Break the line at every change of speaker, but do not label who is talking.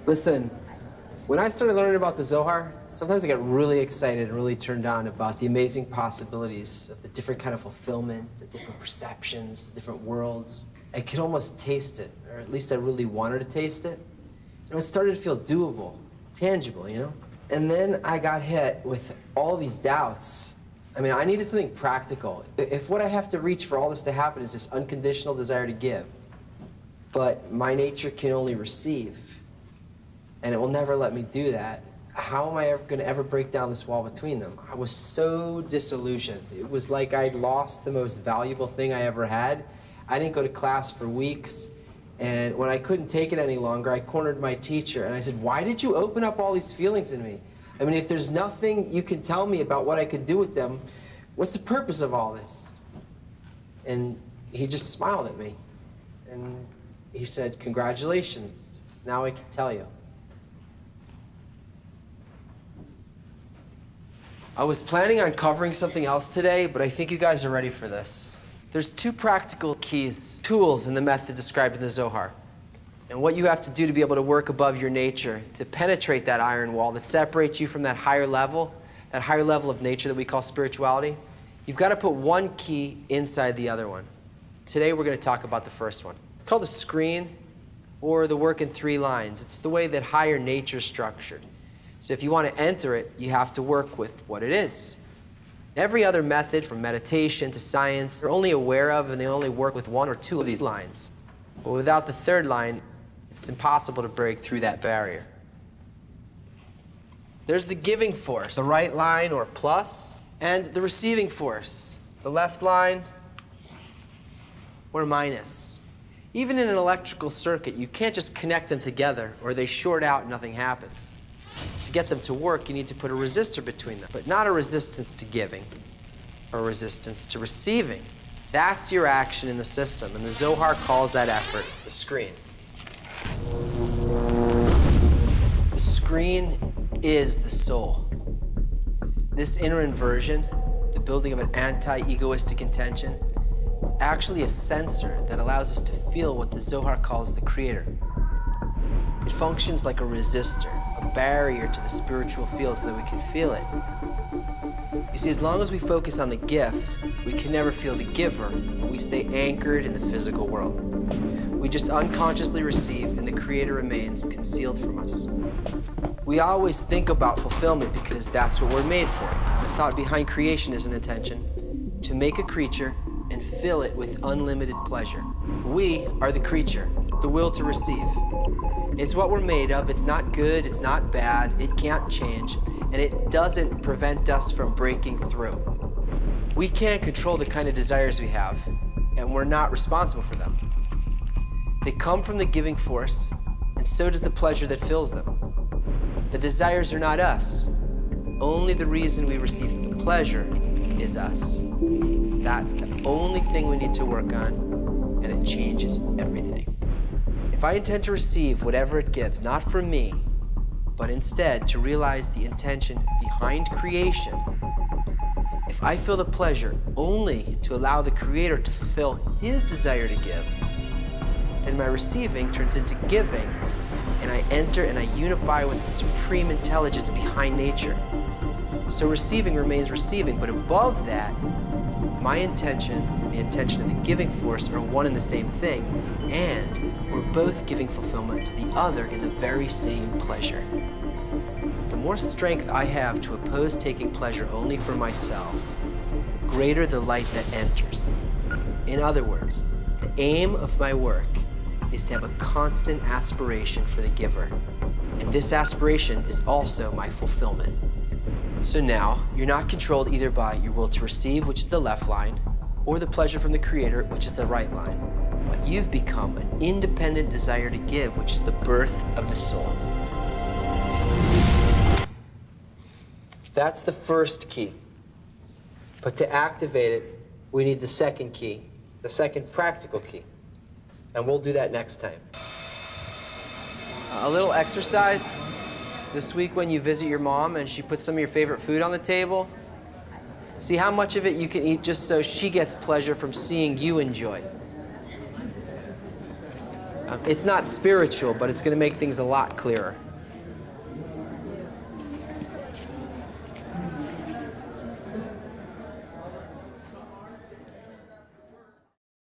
Listen, when I started learning about the Zohar, sometimes I got really excited and really turned on about the amazing possibilities of the different kind of fulfillment, the different perceptions, the different worlds. I could almost taste it, or at least I really wanted to taste it. It started to feel doable, tangible, And then I got hit with all these doubts. I mean, I needed something practical. If what I have to reach for all this to happen is this unconditional desire to give, but my nature can only receive, and it will never let me do that, how am I ever going to ever break down this wall between them? I was so disillusioned. It was like I'd lost the most valuable thing I ever had. I didn't go to class for weeks, and when I couldn't take it any longer, I cornered my teacher, and I said, why did you open up all these feelings in me? I mean, if there's nothing you can tell me about what I could do with them, what's the purpose of all this? And he just smiled at me, and he said, congratulations, now I can tell you. I was planning on covering something else today, but I think you guys are ready for this. There's two practical keys, tools in the method described in the Zohar. And what you have to do to be able to work above your nature, to penetrate that iron wall that separates you from that higher level of nature that we call spirituality, you've got to put one key inside the other one. Today we're going to talk about the first one. It's called the screen, or the work in 3 lines. It's the way that higher nature is structured. So if you want to enter it, you have to work with what it is. Every other method, from meditation to science, they're only aware of and they only work with 1 or 2 of these lines. But without the third line, it's impossible to break through that barrier. There's the giving force, the right line or plus, and the receiving force, the left line or minus. Even in an electrical circuit, you can't just connect them together or they short out and nothing happens. To get them to work, you need to put a resistor between them, but not a resistance to giving or a resistance to receiving. That's your action in the system, and the Zohar calls that effort the screen. The screen is the soul. This inner inversion, the building of an anti-egoistic intention, it's actually a sensor that allows us to feel what the Zohar calls the creator. It functions like a resistor, a barrier to the spiritual field so that we can feel it. You see, as long as we focus on the gift, we can never feel the giver, and we stay anchored in the physical world. We just unconsciously receive, and the creator remains concealed from us. We always think about fulfillment because that's what we're made for. The thought behind creation is an intention to make a creature and fill it with unlimited pleasure. We are the creature, the will to receive. It's what we're made of. It's not good, it's not bad, it can't change, and it doesn't prevent us from breaking through. We can't control the kind of desires we have, and we're not responsible for them. They come from the giving force, and so does the pleasure that fills them. The desires are not us. Only the reason we receive the pleasure is us. That's the only thing we need to work on, and it changes everything. If I intend to receive whatever it gives, not from me, but instead to realize the intention behind creation, if I feel the pleasure only to allow the creator to fulfill his desire to give, then my receiving turns into giving, and I enter and I unify with the supreme intelligence behind nature. So receiving remains receiving, but above that, my intention and the intention of the giving force are one and the same thing, and we're both giving fulfillment to the other in the very same pleasure. The more strength I have to oppose taking pleasure only for myself, the greater the light that enters. In other words, the aim of my work is to have a constant aspiration for the giver, and this aspiration is also my fulfillment. So now, you're not controlled either by your will to receive, which is the left line, or the pleasure from the creator, which is the right line. But you've become an independent desire to give, which is the birth of the soul. That's the first key. But to activate it, we need the second key, the second practical key. And we'll do that next time. A little exercise. This week when you visit your mom and she puts some of your favorite food on the table, see how much of it you can eat just so she gets pleasure from seeing you enjoy. It's not spiritual, but it's going to make things a lot clearer.